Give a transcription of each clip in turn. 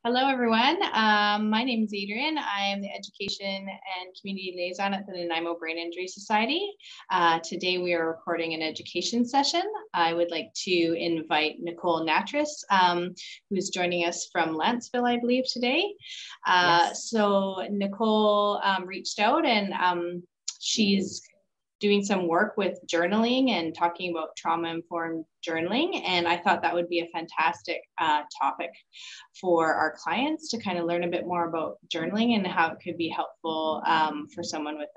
Hello, everyone. My name is Adrian. I am the Education and Community Liaison at the Nanaimo Brain Injury Society. Today, we are recording an education session. I would like to invite Nicolle Nattress, who is joining us from Lantzville, I believe, today. Yes. So Nicolle reached out and she's doing some work with journaling and talking about trauma-informed journaling. And I thought that would be a fantastic topic for our clients to kind of learn a bit more about journaling and how it could be helpful for someone with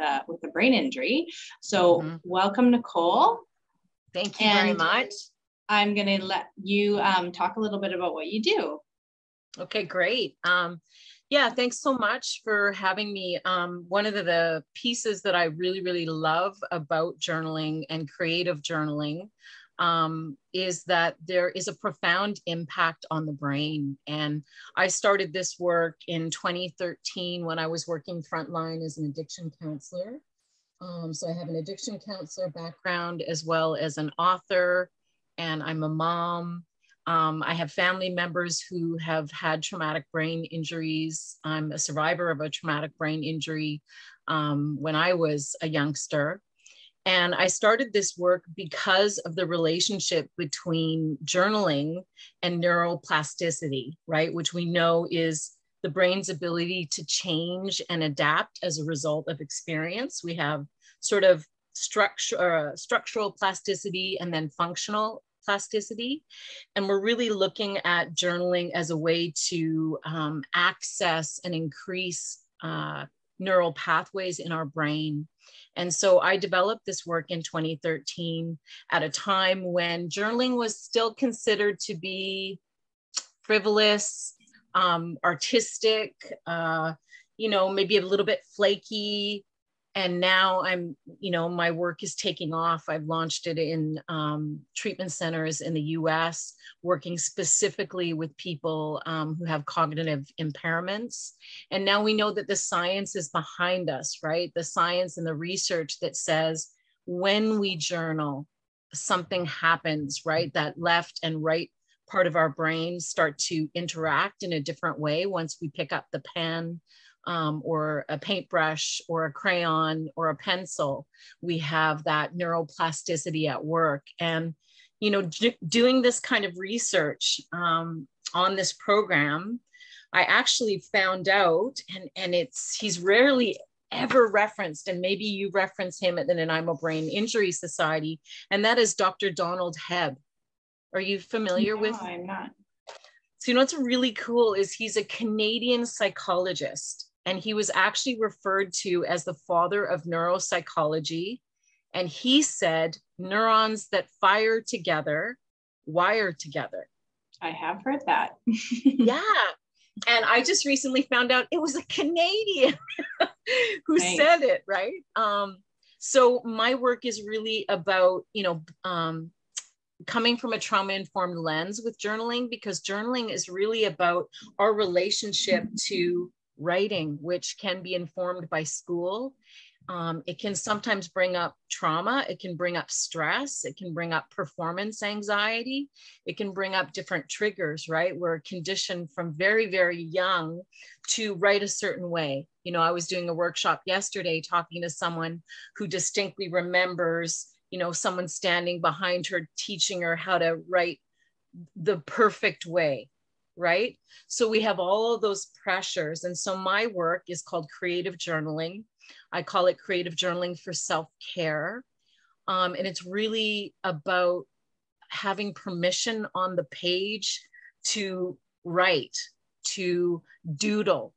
a brain injury. So welcome, Nicolle. Thank you very much. I'm going to let you talk a little bit about what you do. Okay, great. Yeah, thanks so much for having me. One of the pieces that I really love about journaling and creative journaling is that there is a profound impact on the brain. And I started this work in 2013 when I was working frontline as an addiction counselor. So I have an addiction counselor background as well as an author, and I'm a mom. I have family members who have had traumatic brain injuries. I'm a survivor of a traumatic brain injury when I was a youngster. And I started this work because of the relationship between journaling and neuroplasticity, right? Which we know is the brain's ability to change and adapt as a result of experience. We have sort of structural plasticity and then functional plasticity. And we're really looking at journaling as a way to access and increase neural pathways in our brain. And so I developed this work in 2013 at a time when journaling was still considered to be frivolous, artistic, maybe a little bit flaky. And now my work is taking off. I've launched it in treatment centers in the US, working specifically with people who have cognitive impairments. And now we know that the science is behind us, right? The science and the research that says when we journal, something happens, right? That left and right part of our brain start to interact in a different way once we pick up the pen, or a paintbrush or a crayon or a pencil. We have that neuroplasticity at work. And, doing this kind of research on this program, I actually found out, and he's rarely ever referenced, and maybe you reference him at the Nanaimo Brain Injury Society, and that is Dr. Donald Hebb. Are you familiar with? No, I'm not. So, what's really cool is he's a Canadian psychologist, and he was actually referred to as the father of neuropsychology. And he said, neurons that fire together, wire together. I have heard that. Yeah. And I just recently found out it was a Canadian who said it, right? So my work is really about, coming from a trauma-informed lens with journaling, because journaling is really about our relationship to writing, which can be informed by school. It can sometimes bring up trauma. It can bring up stress. It can bring up performance anxiety. It can bring up different triggers, right? We're conditioned from very young to write a certain way. I was doing a workshop yesterday talking to someone who distinctly remembers, someone standing behind her, teaching her how to write the perfect way, right? So we have all of those pressures. And so my work is called creative journaling. I call it creative journaling for self-care. And it's really about having permission on the page to write, to doodle,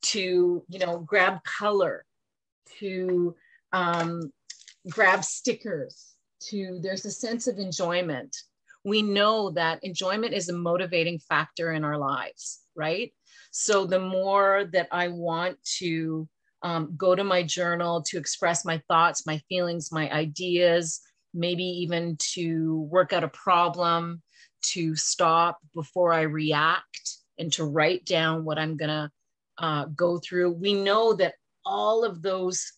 to, grab color, to grab stickers, there's a sense of enjoyment. We know that enjoyment is a motivating factor in our lives, right? So the more that I want to go to my journal to express my thoughts, my feelings, my ideas, maybe even to work out a problem, to stop before I react, and to write down what I'm gonna go through. We know that all of those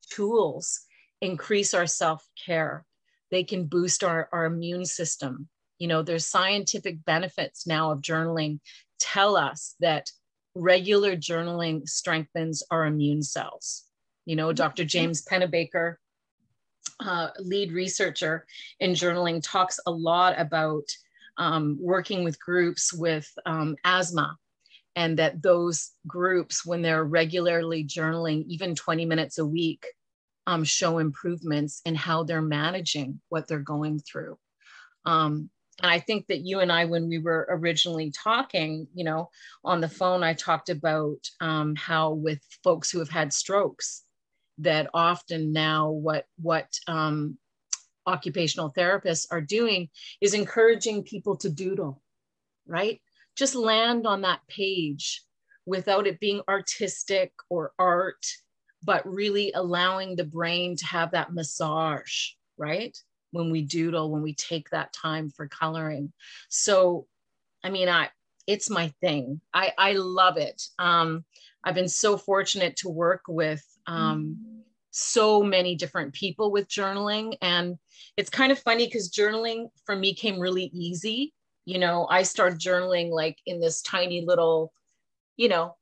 tools increase our self-care. They can boost our immune system. There's scientific benefits now of journaling tell us that regular journaling strengthens our immune cells. You know, Dr. James Pennebaker, lead researcher in journaling, talks a lot about working with groups with asthma, and that those groups, when they're regularly journaling, even 20 minutes a week, show improvements in how they're managing what they're going through. And I think that you and I, when we were originally talking, you know, on the phone, I talked about how with folks who have had strokes, that often now what occupational therapists are doing is encouraging people to doodle, right? Just land on that page without it being artistic or art, but really allowing the brain to have that massage, right? When we doodle, when we take that time for coloring. So, I mean, it's my thing. I love it. I've been so fortunate to work with so many different people with journaling. And it's kind of funny because journaling for me came really easy. You know, I started journaling like in this tiny little, you know,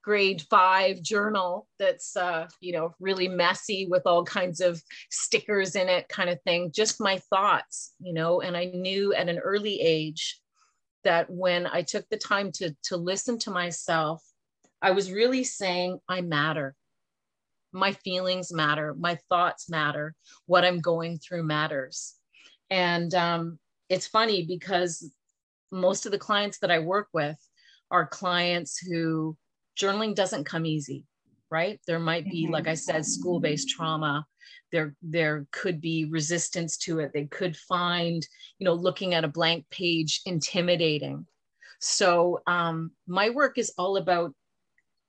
grade 5 journal that's, you know, really messy with all kinds of stickers in it kind of thing, just my thoughts, you know. And I knew at an early age that when I took the time to listen to myself, I was really saying, I matter. My feelings matter. My thoughts matter. What I'm going through matters. And it's funny because most of the clients that I work with are clients who journaling doesn't come easy, right? There might be, like I said, school-based trauma. There could be resistance to it. They could find, you know, looking at a blank page intimidating. So my work is all about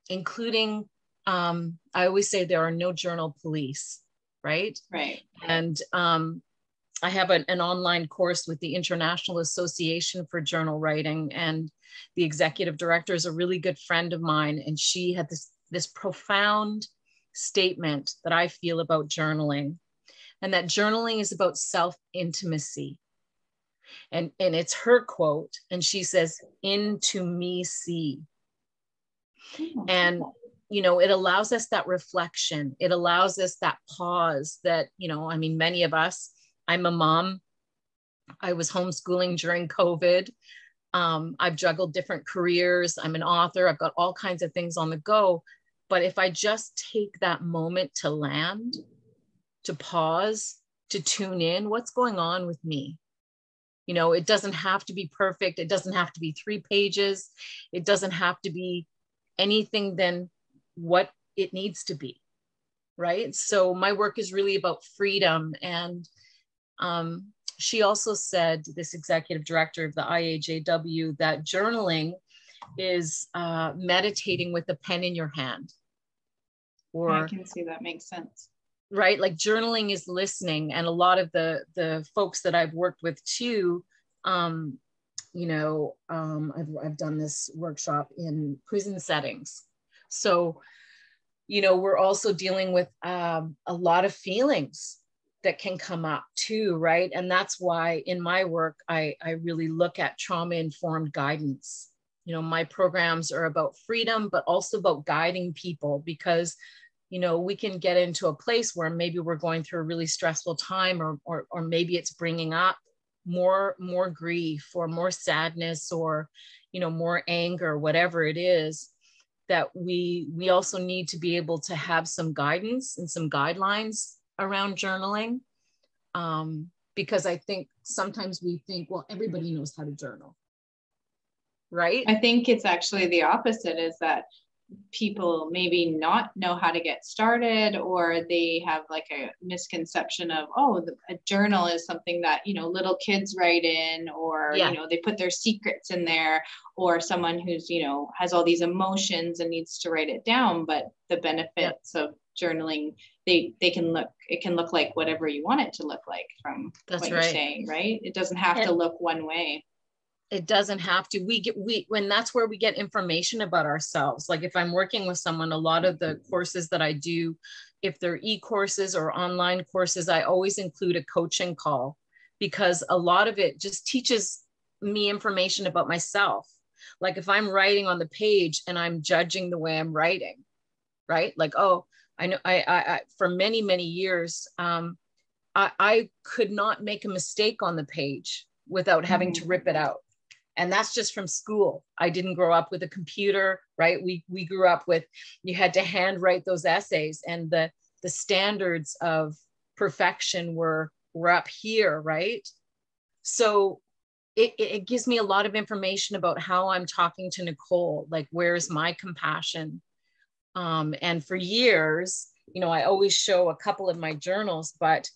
including, I always say there are no journal police, right? Right. And I have an online course with the International Association for Journal Writing, and the executive director is a really good friend of mine. And she had this profound statement that I feel about journaling, and that journaling is about self-intimacy. And it's her quote, and she says, "Into me see." And, you know, it allows us that reflection. It allows us that pause that, you know, I mean, many of us, I'm a mom. I was homeschooling during COVID. I've juggled different careers. I'm an author. I've got all kinds of things on the go. But if I just take that moment to land, to pause, to tune in, what's going on with me? You know, it doesn't have to be perfect. It doesn't have to be 3 pages. It doesn't have to be anything than what it needs to be, right? So my work is really about freedom. And she also said, this executive director of the IAJW, that journaling is meditating with a pen in your hand. Or I can see that makes sense. Right? Like journaling is listening. And a lot of the folks that I've worked with too, you know, I've done this workshop in prison settings. So, you know, we're also dealing with a lot of feelings that can come up too, right? And that's why in my work, I really look at trauma-informed guidance. You know, my programs are about freedom, but also about guiding people, because, you know, we can get into a place where maybe we're going through a really stressful time, or maybe it's bringing up more grief or more sadness, or, you know, more anger, whatever it is, that we also need to be able to have some guidance and some guidelines around journaling. Because I think sometimes we think, well, everybody knows how to journal, right? I think it's actually the opposite, is that people maybe not know how to get started, or they have like a misconception of, oh, a journal is something that, you know, little kids write in, or, you know, they put their secrets in there, or someone who's, you know, has all these emotions and needs to write it down. But the benefits of journaling, it can look like whatever you want it to look like, from what you're saying, right? It doesn't have to look one way. It doesn't have to. When that's where we get information about ourselves. Like if I'm working with someone, a lot of the courses that I do, if they're e-courses or online courses, I always include a coaching call, because a lot of it just teaches me information about myself. Like if I'm writing on the page and I'm judging the way I'm writing, right? Like, oh, I know I for many, many years, I could not make a mistake on the page without having to rip it out. And that's just from school. I didn't grow up with a computer, right? We grew up with, you had to handwrite those essays, and the standards of perfection were up here, right? So it gives me a lot of information about how I'm talking to Nicolle, like where's my compassion? And for years, you know, I always show a couple of my journals, but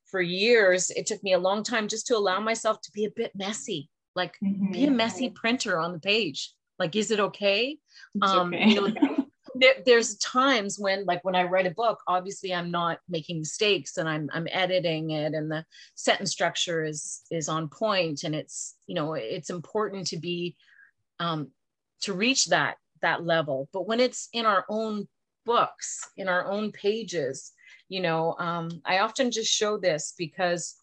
for years, it took me a long time just to allow myself to be a bit messy, like be a messy printer on the page. Like, is it okay? Okay. You know, there's times when, like when I write a book, obviously I'm not making mistakes, and I'm editing it, and the sentence structure is on point, and it's, you know, it's important to be to reach that level. But when it's in our own books, in our own pages, you know, I often just show this because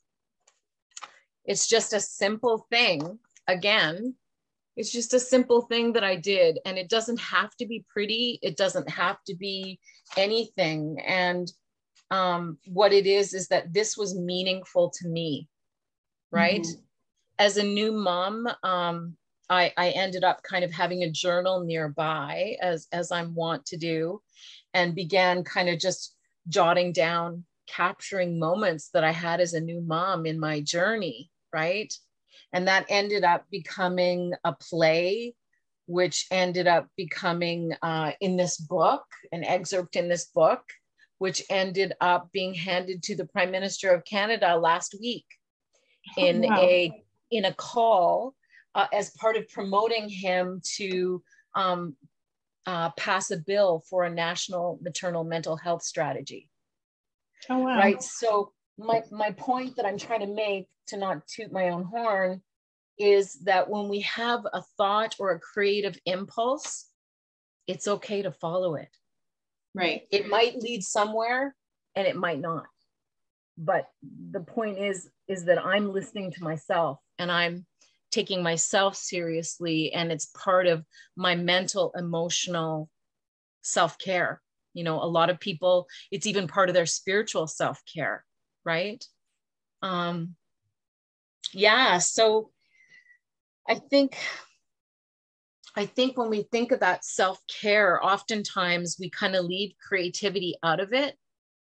it's just a simple thing. Again, it's just a simple thing that I did, and it doesn't have to be pretty. It doesn't have to be anything. And what it is that this was meaningful to me, right? As a new mom, I ended up kind of having a journal nearby, as I'm wont to do, and began kind of just jotting down, capturing moments that I had as a new mom in my journey, right? And that ended up becoming a play, which ended up becoming in this book, an excerpt in this book, which ended up being handed to the Prime Minister of Canada last week in a call as part of promoting him to pass a bill for a national maternal mental health strategy. Oh, wow. Right. So my point that I'm trying to make, to not toot my own horn, is that when we have a thought or a creative impulse, it's okay to follow it. Right. It might lead somewhere and it might not. But the point is that I'm listening to myself, and I'm taking myself seriously, and it's part of my mental, emotional self-care. You know, a lot of people, it's even part of their spiritual self-care, right? Yeah, so I think when we think of that self-care, oftentimes we kind of leave creativity out of it.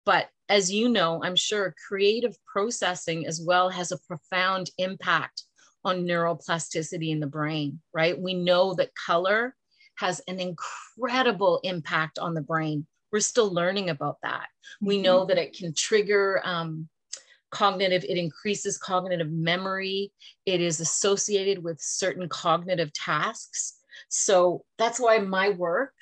But as you know, I'm sure creative processing as well has a profound impact on neuroplasticity in the brain, right? We know that color has an incredible impact on the brain. We're still learning about that. We know that it can trigger it increases cognitive memory. It is associated with certain cognitive tasks. So that's why my work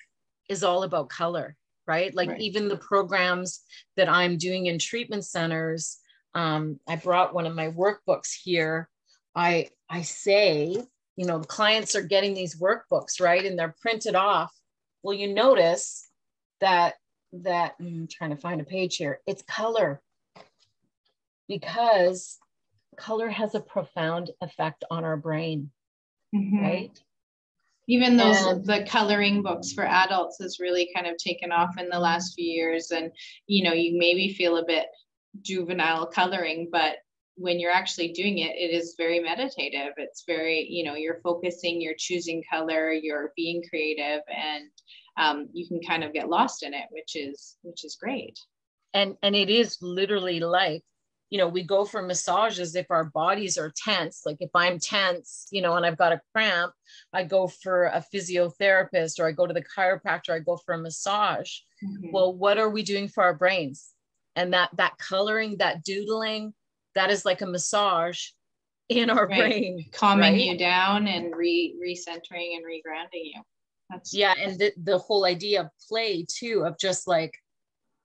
is all about color, right? Like even the programs that I'm doing in treatment centers, I brought one of my workbooks here. I say, you know, the clients are getting these workbooks, right? And they're printed off. Well, you notice that I'm trying to find a page here. It's color, because color has a profound effect on our brain, right? Even the coloring books for adults has really kind of taken off in the last few years. And, you know, you maybe feel a bit juvenile coloring, but when you're actually doing it, it is very meditative. It's very, you know, you're focusing, you're choosing color, you're being creative, and you can kind of get lost in it, which is great. And it is literally like, you know, we go for massages if our bodies are tense. Like if I'm tense, you know, and I've got a cramp, I go for a physiotherapist, or I go to the chiropractor, I go for a massage. Well, what are we doing for our brains? And that coloring, that doodling, that is like a massage in our brain. Calming you down and recentering and regrounding you. And the whole idea of play too, of just like,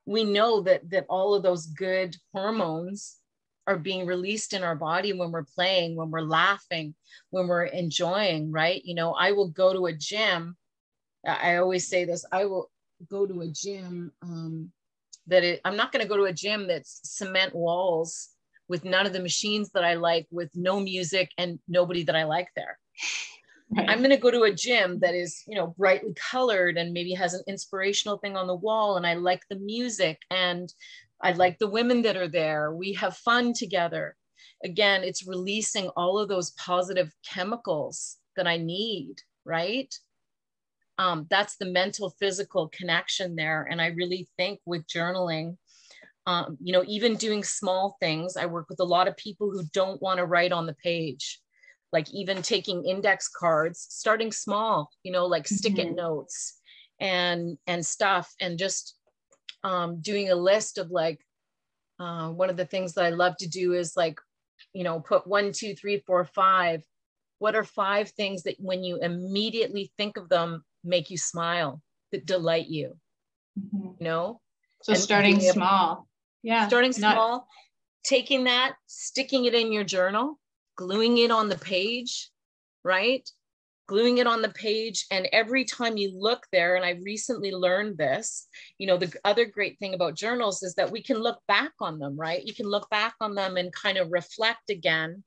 we know that all of those good hormones are being released in our body when we're playing, when we're laughing, when we're enjoying, right? You know, I will go to a gym. I always say this, I will go to a gym I'm not going to go to a gym that's cement walls with none of the machines that I like, with no music and nobody that I like there. Right. I'm going to go to a gym that is, you know, brightly colored and maybe has an inspirational thing on the wall. And I like the music and I like the women that are there. We have fun together. Again, it's releasing all of those positive chemicals that I need, right? That's the mental, physical connection there. And I really think with journaling, you know, even doing small things, I work with a lot of people who don't want to write on the page, like even taking index cards, starting small, you know, like stick-it notes and stuff, and just doing a list of like, one of the things that I love to do is like, you know, put 1, 2, 3, 4, 5. What are 5 things that when you immediately think of them, make you smile, that delight you, you know? So and starting small. Yeah. Starting small, taking that, sticking it in your journal, gluing it on the page, right? Gluing it on the page. And every time you look there, and I recently learned this, you know, the other great thing about journals is that we can look back on them, right? You can look back on them and kind of reflect again.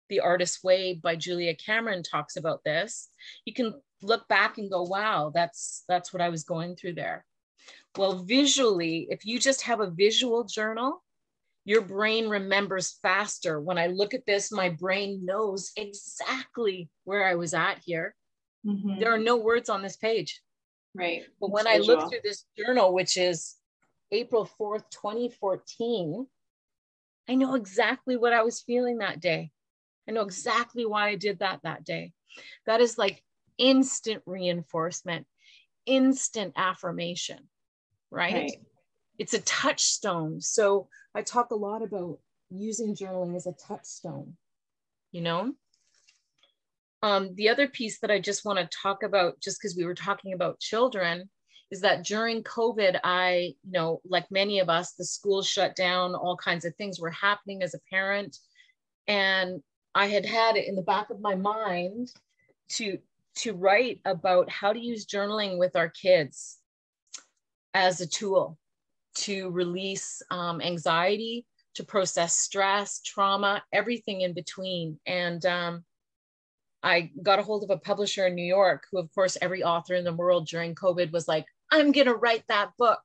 The Artist's Way by Julia Cameron talks about this. You can look back and go, wow, that's what I was going through there. Well, visually, if you just have a visual journal, your brain remembers faster. When I look at this, my brain knows exactly where I was at here. There are no words on this page. Right. But when I look through this journal, which is April 4th, 2014, I know exactly what I was feeling that day. I know exactly why I did that day. That is like instant reinforcement, instant affirmation, right? It's a touchstone. So I talk a lot about using journaling as a touchstone, you know? The other piece that I just want to talk about, just because we were talking about children, is that during COVID, I, you know, like many of us, the schools shut down, all kinds of things were happening as a parent. And I had it in the back of my mind to write about how to use journaling with our kids as a tool to release anxiety, to process stress, trauma, everything in between. And I got a hold of a publisher in New York who, of course, every author in the world during COVID was like, I'm going to write that book.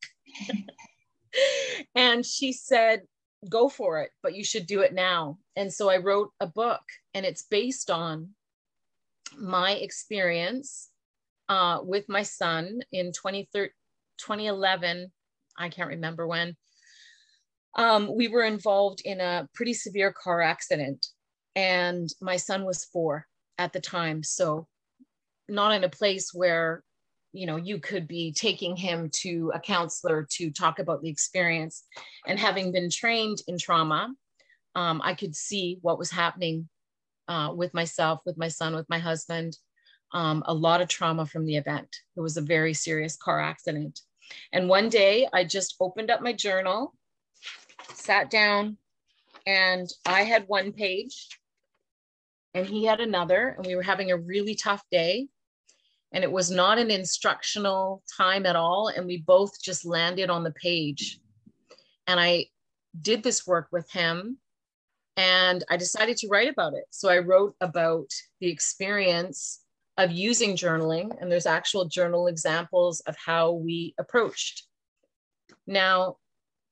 And she said, go for it, but you should do it now. And so I wrote a book, and it's based on my experience with my son in 2011. I can't remember when. We were involved in a pretty severe car accident, and my son was 4 at the time. So not in a place where, you know, you could be taking him to a counselor to talk about the experience. And having been trained in trauma, I could see what was happening with myself, with my son, with my husband, a lot of trauma from the event. It was a very serious car accident. And one day I just opened up my journal, sat down, and I had one page and he had another, and we were having a really tough day. And it was not an instructional time at all. And we both just landed on the page. And I did this work with him, and I decided to write about it. So I wrote about the experience of using journaling, and there's actual journal examples of how we approached. Now,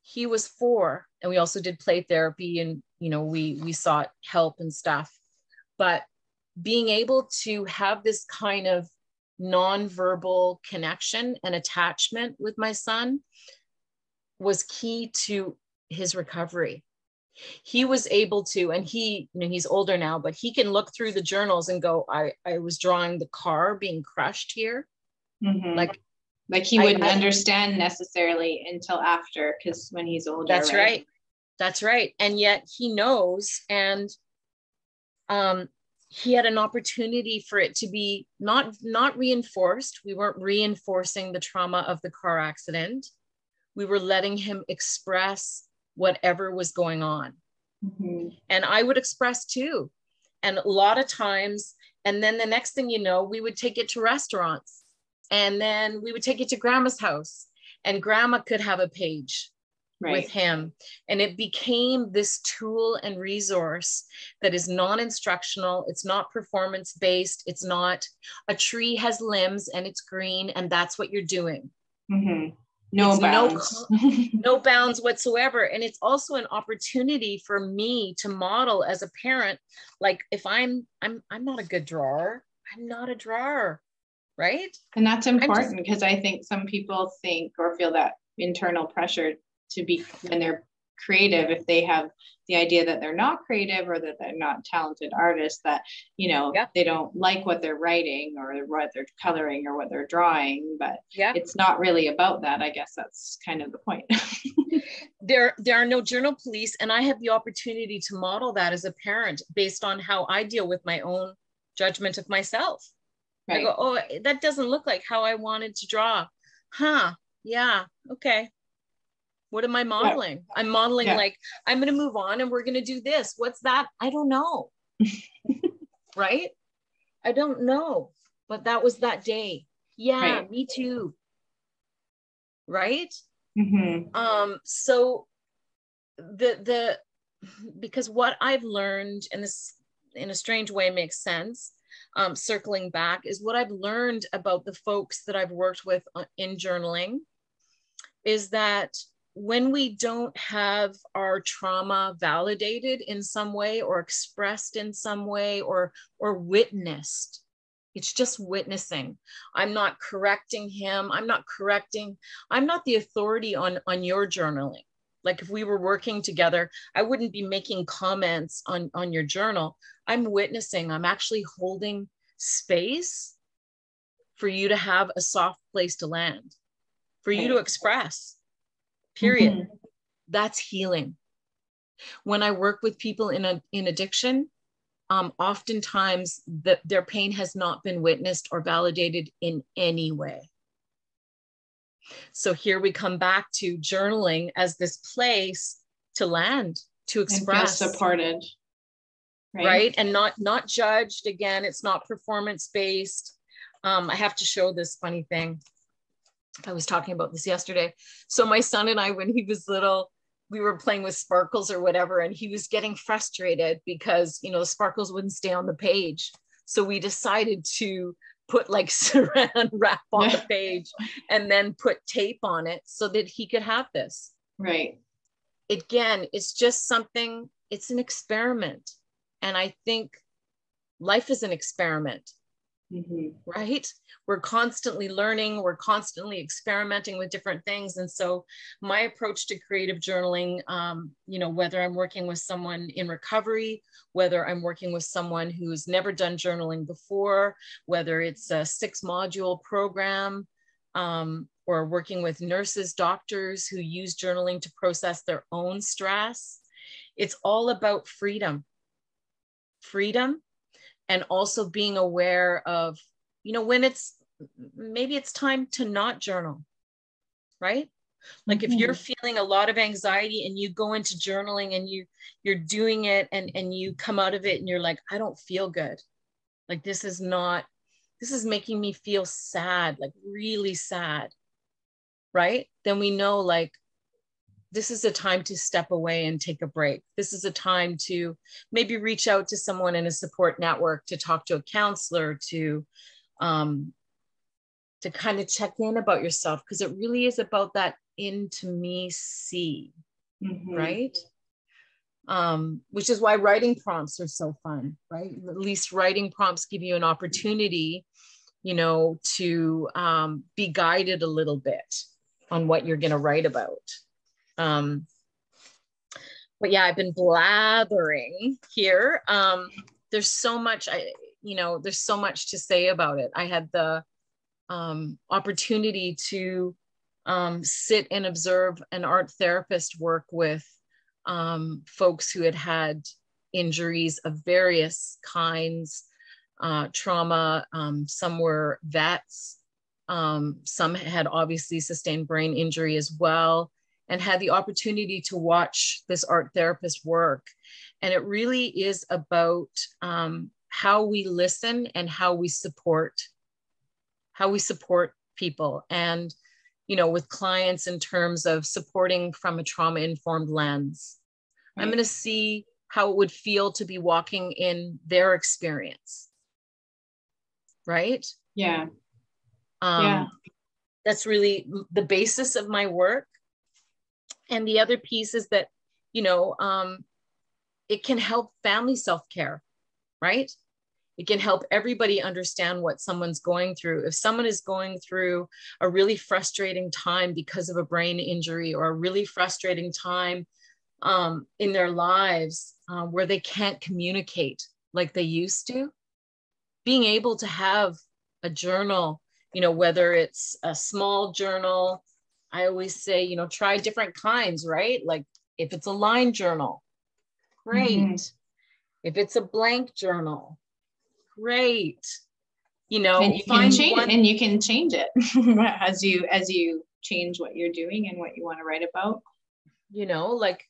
he was 4, and we also did play therapy, and, you know, we sought help and stuff. But being able to have this kind of nonverbal connection and attachment with my son was key to his recovery. He was able to, and he, you know, he's older now, but he can look through the journals and go, I was drawing the car being crushed here. Like he wouldn't understand necessarily until after, because when he's older. That's right. That's right. And yet he knows, and he had an opportunity for it to be not reinforced. We weren't reinforcing the trauma of the car accident. We were letting him express whatever was going on. And I would express too. And a lot of times, and then the next thing you know, we would take it to restaurants, and then we would take it to grandma's house, and grandma could have a page. with him. And it became this tool and resource that is non-instructional. It's not performance-based. It's not a tree has limbs and it's green and that's what you're doing. Mm-hmm. No bounds. No bounds whatsoever. And it's also an opportunity for me to model as a parent. Like if I'm not a good drawer, I'm not a drawer, right? And that's important because I think some people think or feel that internal pressure to be, when they're creative, if they have the idea that they're not creative or that they're not talented artists, that, you know, they don't like what they're writing or what they're coloring or what they're drawing, but it's not really about that. I guess that's kind of the point. There are no journal police, and I have the opportunity to model that as a parent based on how I deal with my own judgment of myself. I go, oh, that doesn't look like how I wanted to draw. Huh? Yeah. Okay. What am I modeling? I'm modeling like, I'm going to move on and we're going to do this. What's that? I don't know. Right? I don't know. But that was that day. Yeah, me too. Right? Mm-hmm. So because what I've learned, and this in a strange way makes sense, circling back, is what I've learned about the folks that I've worked with in journaling is that when we don't have our trauma validated in some way or expressed in some way or witnessed, it's just witnessing. I'm not correcting him. I'm not the authority on your journaling. Like if we were working together, I wouldn't be making comments on your journal. I'm witnessing. I'm actually holding space for you to have a soft place to land, for you to express. Period. Mm-hmm. That's healing. When I work with people in addiction, oftentimes their pain has not been witnessed or validated in any way. So here we come back to journaling as this place to land, to express, and feel supported, right? And not judged. Again, it's not performance based. I have to show this funny thing. I was talking about this yesterday. So my son and I, when he was little, we were playing with sparkles or whatever, and he was getting frustrated because, you know, the sparkles wouldn't stay on the page. So we decided to put like saran wrap on the page and then put tape on it so that he could have this. Right. Again, it's just something, it's an experiment. And I think life is an experiment. Mm-hmm. Right? We're constantly learning, we're constantly experimenting with different things. And so my approach to creative journaling, you know, whether I'm working with someone in recovery, whether I'm working with someone who's never done journaling before, whether it's a 6-module program, or working with nurses, doctors who use journaling to process their own stress, it's all about freedom. Freedom. And also being aware of, you know, when maybe it's time to not journal, right? Like if you're feeling a lot of anxiety and you go into journaling and you're doing it and you come out of it and you're like, I don't feel good. Like this is making me feel sad, like really sad, right? Then we know like, this is a time to step away and take a break. This is a time to maybe reach out to someone in a support network, to talk to a counselor, to kind of check in about yourself, because it really is about that intimacy, right? Which is why writing prompts are so fun, right? At least writing prompts give you an opportunity, you know, to be guided a little bit on what you're going to write about. But yeah, I've been blathering here. There's so much, there's so much to say about it. I had the opportunity to sit and observe an art therapist work with folks who had injuries of various kinds, trauma. Some were vets. Some had obviously sustained brain injury as well, and had the opportunity to watch this art therapist work. And it really is about how we listen and how we support people. And you know, with clients in terms of supporting from a trauma-informed lens. Right. I'm going to see how it would feel to be walking in their experience. Right? Yeah. That's really the basis of my work. And the other piece is that, you know, it can help family self-care, right? It can help everybody understand what someone's going through. If someone is going through a really frustrating time because of a brain injury, or a really frustrating time in their lives where they can't communicate like they used to, being able to have a journal, you know, whether it's a small journal, I always say, you know, try different kinds, right? Like if it's a line journal, great. Mm-hmm. If it's a blank journal, great. You know, and you can change it as you change what you're doing and what you want to write about. You know, like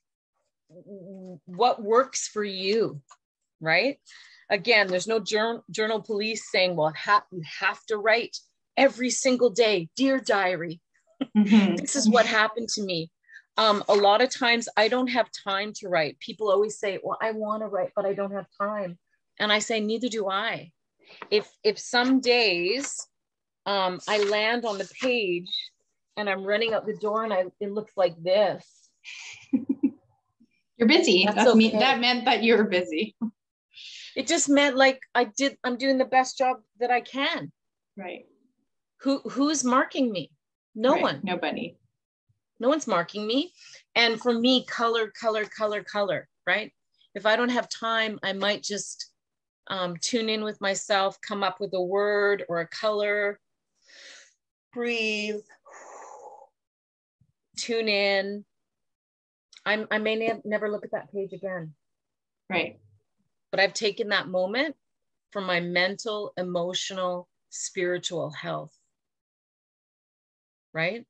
what works for you, right? Again, there's no journal police saying, well, you have to write every single day, dear diary. Mm-hmm. This is what happened to me. A lot of times I don't have time to write. People always say, well, I want to write, but I don't have time. And I say, neither do I. If some days I land on the page and I'm running out the door and it looks like this. You're busy. Okay. That meant that you were busy. It just meant like I'm doing the best job that I can. Right. Who's marking me? No one. Nobody. No one's marking me. And for me, color, right? If I don't have time, I might just tune in with myself, come up with a word or a color, breathe, tune in. I may never look at that page again. Right. But I've taken that moment for my mental, emotional, spiritual health. Right?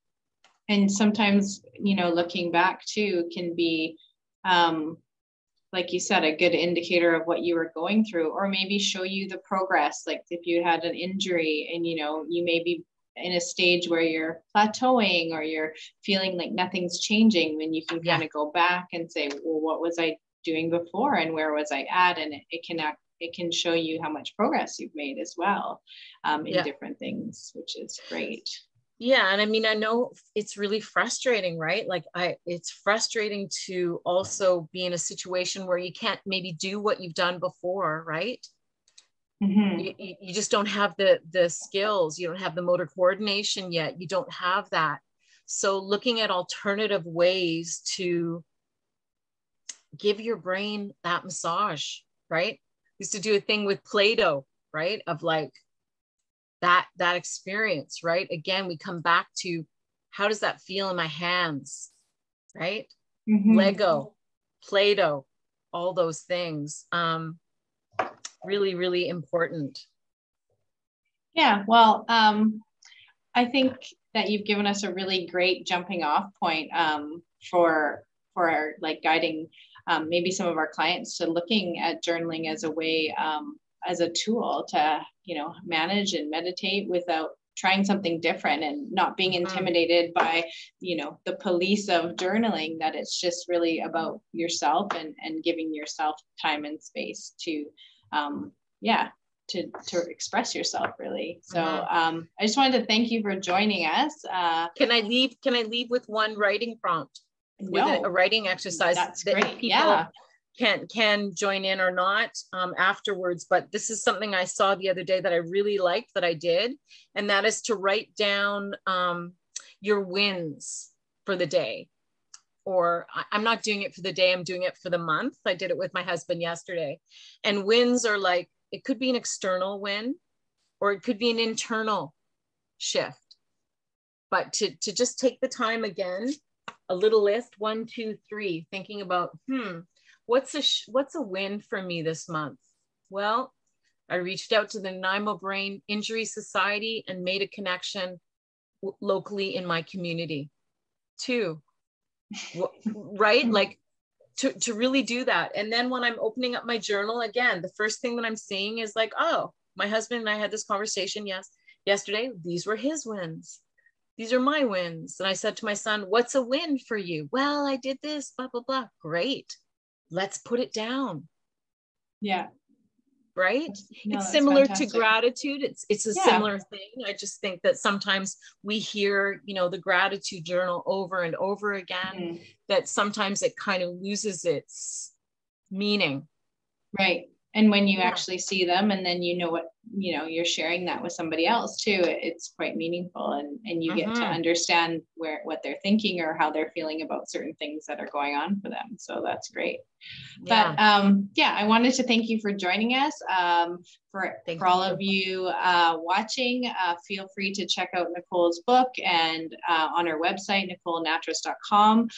And sometimes, you know, looking back too can be, like you said, a good indicator of what you were going through, or maybe show you the progress. Like if you had an injury and, you know, you may be in a stage where you're plateauing or you're feeling like nothing's changing, when you can kind of go back and say, well, what was I doing before and where was I at? And it can show you how much progress you've made as well in different things, which is great. Yeah. And I mean, I know it's really frustrating, right? Like it's frustrating to also be in a situation where you can't maybe do what you've done before, right? Mm-hmm. You just don't have the skills. You don't have the motor coordination yet. You don't have that. So looking at alternative ways to give your brain that massage, right? I used to do a thing with Play-Doh, right? Of like, that experience, right? Again, we come back to how does that feel in my hands, right? Mm-hmm. Lego, Play-Doh, all those things. Really, really important. Yeah, well, I think that you've given us a really great jumping off point for our, like, guiding maybe some of our clients to looking at journaling as a way, as a tool to, you know, manage and meditate without trying something different and not being intimidated by, you know, the police of journaling, that it's just really about yourself and giving yourself time and space to, to express yourself, really. So I just wanted to thank you for joining us. Can I leave with one writing prompt? With a writing exercise? That's that great. People can join in or not afterwards, but this is something I saw the other day that I really liked that I did, and that is to write down your wins for the day. Or I'm not doing it for the day, I'm doing it for the month. I did it with my husband yesterday. And wins are like, it could be an external win or it could be an internal shift. But to just take the time again, a little list, 1, 2, 3, thinking about, what's a win for me this month? Well, I reached out to the Nanaimo Brain Injury Society and made a connection locally in my community. 2, right? Like to really do that. And then when I'm opening up my journal again, the first thing that I'm seeing is like, oh, my husband and I had this conversation yesterday. These were his wins. these are my wins. And I said to my son, what's a win for you? Well, I did this, blah, blah, blah. Great. Let's put it down. Yeah. Right? No, it's similar fantastic. to gratitude. It's a similar thing. I just think that sometimes we hear, you know, the gratitude journal over and over again, that sometimes it kind of loses its meaning. Right. And when you actually see them, and then you know what, you know, you're sharing that with somebody else too, it's quite meaningful, and you get to understand what they're thinking or how they're feeling about certain things that are going on for them. So that's great. But I wanted to thank you for joining us. For all of you watching, feel free to check out Nicolle's book and on her website, NicolleNattress.com.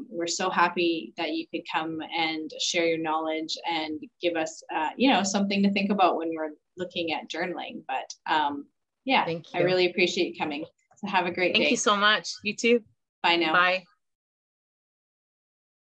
We're so happy that you could come and share your knowledge and give us, you know, something to think about when we're looking at journaling. But thank you. I really appreciate you coming. So have a great day. Thank you so much. You too. Bye now. Bye.